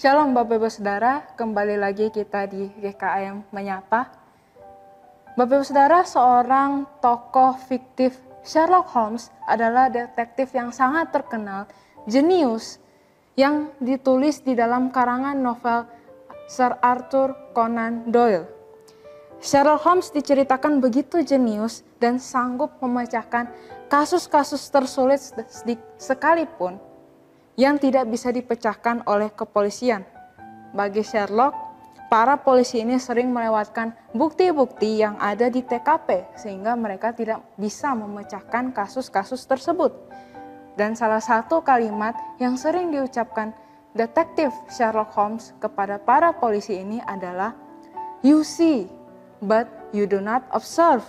Shalom Bapak Ibu Saudara, kembali lagi kita di GKM Menyapa. Bapak Ibu Saudara, seorang tokoh fiktif Sherlock Holmes adalah detektif yang sangat terkenal, jenius, yang ditulis di dalam karangan novel Sir Arthur Conan Doyle. Sherlock Holmes diceritakan begitu jenius dan sanggup memecahkan kasus-kasus tersulit sekalipun yang tidak bisa dipecahkan oleh kepolisian. Bagi Sherlock, para polisi ini sering melewatkan bukti-bukti yang ada di TKP sehingga mereka tidak bisa memecahkan kasus-kasus tersebut. Dan salah satu kalimat yang sering diucapkan detektif Sherlock Holmes kepada para polisi ini adalah, "You see, but you do not observe."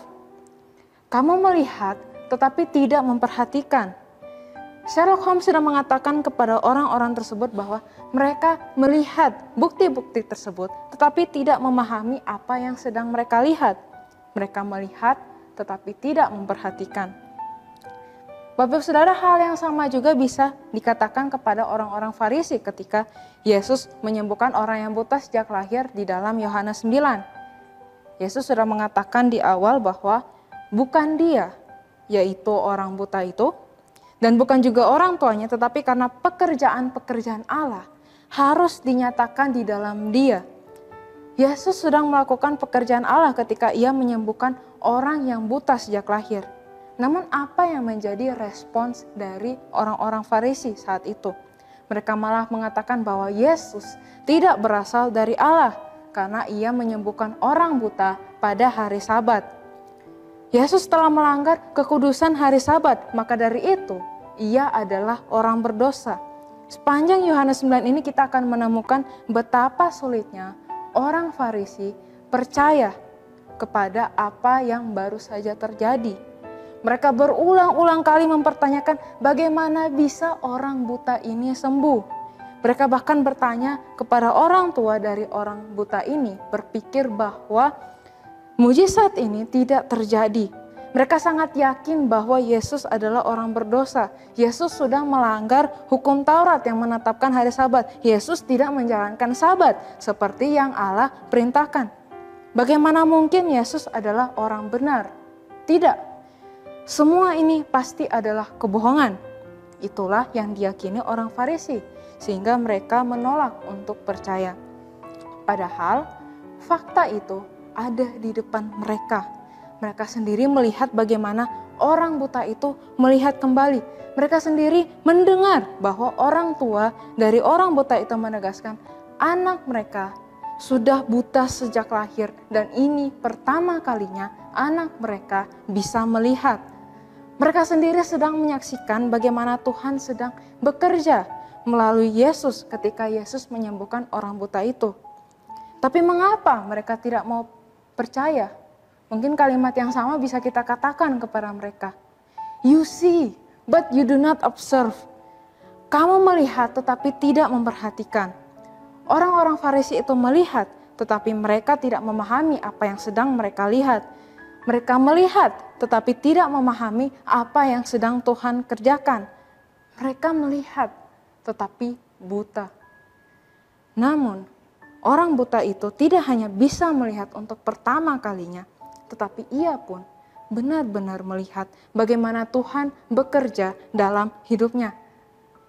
Kamu melihat tetapi tidak memperhatikan. Sherlock Holmes sudah mengatakan kepada orang-orang tersebut bahwa mereka melihat bukti-bukti tersebut tetapi tidak memahami apa yang sedang mereka lihat. Mereka melihat tetapi tidak memperhatikan. Bapak Saudara, hal yang sama juga bisa dikatakan kepada orang-orang Farisi ketika Yesus menyembuhkan orang yang buta sejak lahir di dalam Yohanes 9. Yesus sudah mengatakan di awal bahwa bukan dia, yaitu orang buta itu, dan bukan juga orang tuanya, tetapi karena pekerjaan-pekerjaan Allah harus dinyatakan di dalam dia. Yesus sedang melakukan pekerjaan Allah ketika ia menyembuhkan orang yang buta sejak lahir. Namun apa yang menjadi respons dari orang-orang Farisi saat itu? Mereka malah mengatakan bahwa Yesus tidak berasal dari Allah karena ia menyembuhkan orang buta pada hari Sabat. Yesus telah melanggar kekudusan hari Sabat, maka dari itu ia adalah orang berdosa. Sepanjang Yohanes 9 ini kita akan menemukan betapa sulitnya orang Farisi percaya kepada apa yang baru saja terjadi. Mereka berulang-ulang kali mempertanyakan bagaimana bisa orang buta ini sembuh. Mereka bahkan bertanya kepada orang tua dari orang buta ini, berpikir bahwa mujizat ini tidak terjadi. Mereka sangat yakin bahwa Yesus adalah orang berdosa. Yesus sudah melanggar hukum Taurat yang menetapkan hari Sabat. Yesus tidak menjalankan Sabat seperti yang Allah perintahkan. Bagaimana mungkin Yesus adalah orang benar? Tidak. Semua ini pasti adalah kebohongan. Itulah yang diyakini orang Farisi, sehingga mereka menolak untuk percaya. Padahal fakta itu ada di depan mereka. Mereka sendiri melihat bagaimana orang buta itu melihat kembali. Mereka sendiri mendengar bahwa orang tua dari orang buta itu menegaskan anak mereka sudah buta sejak lahir dan ini pertama kalinya anak mereka bisa melihat. Mereka sendiri sedang menyaksikan bagaimana Tuhan sedang bekerja melalui Yesus ketika Yesus menyembuhkan orang buta itu. Tapi mengapa mereka tidak mau percaya? Mungkin kalimat yang sama bisa kita katakan kepada mereka. You see, but you do not observe. Kamu melihat tetapi tidak memperhatikan. Orang-orang Farisi itu melihat tetapi mereka tidak memahami apa yang sedang mereka lihat. Mereka melihat tetapi tidak memahami apa yang sedang Tuhan kerjakan. Mereka melihat tetapi buta. Namun, orang buta itu tidak hanya bisa melihat untuk pertama kalinya, tetapi ia pun benar-benar melihat bagaimana Tuhan bekerja dalam hidupnya.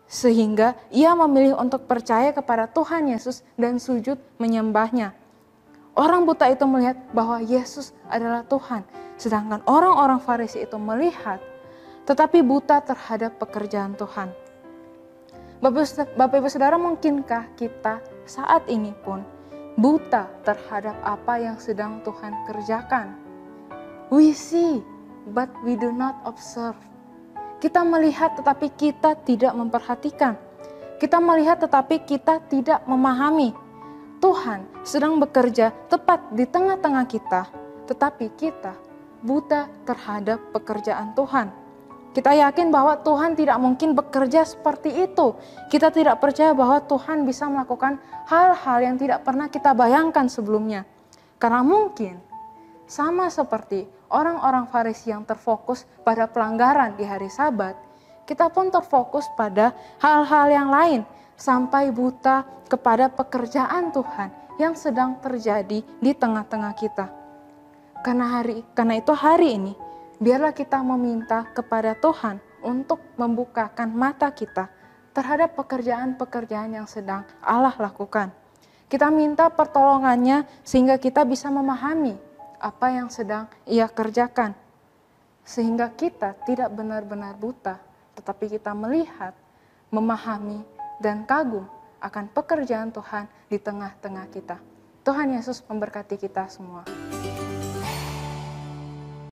Sehingga ia memilih untuk percaya kepada Tuhan Yesus dan sujud menyembahnya. Orang buta itu melihat bahwa Yesus adalah Tuhan. Sedangkan orang-orang Farisi itu melihat tetapi buta terhadap pekerjaan Tuhan. Bapak Ibu Saudara, mungkinkah kita saat ini pun buta terhadap apa yang sedang Tuhan kerjakan? We see, but we do not observe. Kita melihat tetapi kita tidak memperhatikan. Kita melihat tetapi kita tidak memahami. Tuhan sedang bekerja tepat di tengah-tengah kita, tetapi kita buta terhadap pekerjaan Tuhan. Kita yakin bahwa Tuhan tidak mungkin bekerja seperti itu. Kita tidak percaya bahwa Tuhan bisa melakukan hal-hal yang tidak pernah kita bayangkan sebelumnya. Karena mungkin sama seperti orang-orang Farisi yang terfokus pada pelanggaran di hari Sabat, kita pun terfokus pada hal-hal yang lain sampai buta kepada pekerjaan Tuhan yang sedang terjadi di tengah-tengah kita. Karena itu hari ini, biarlah kita meminta kepada Tuhan untuk membukakan mata kita terhadap pekerjaan-pekerjaan yang sedang Allah lakukan. Kita minta pertolongannya sehingga kita bisa memahami apa yang sedang Ia kerjakan. Sehingga kita tidak benar-benar buta, tetapi kita melihat, memahami, dan kagum akan pekerjaan Tuhan di tengah-tengah kita. Tuhan Yesus memberkati kita semua.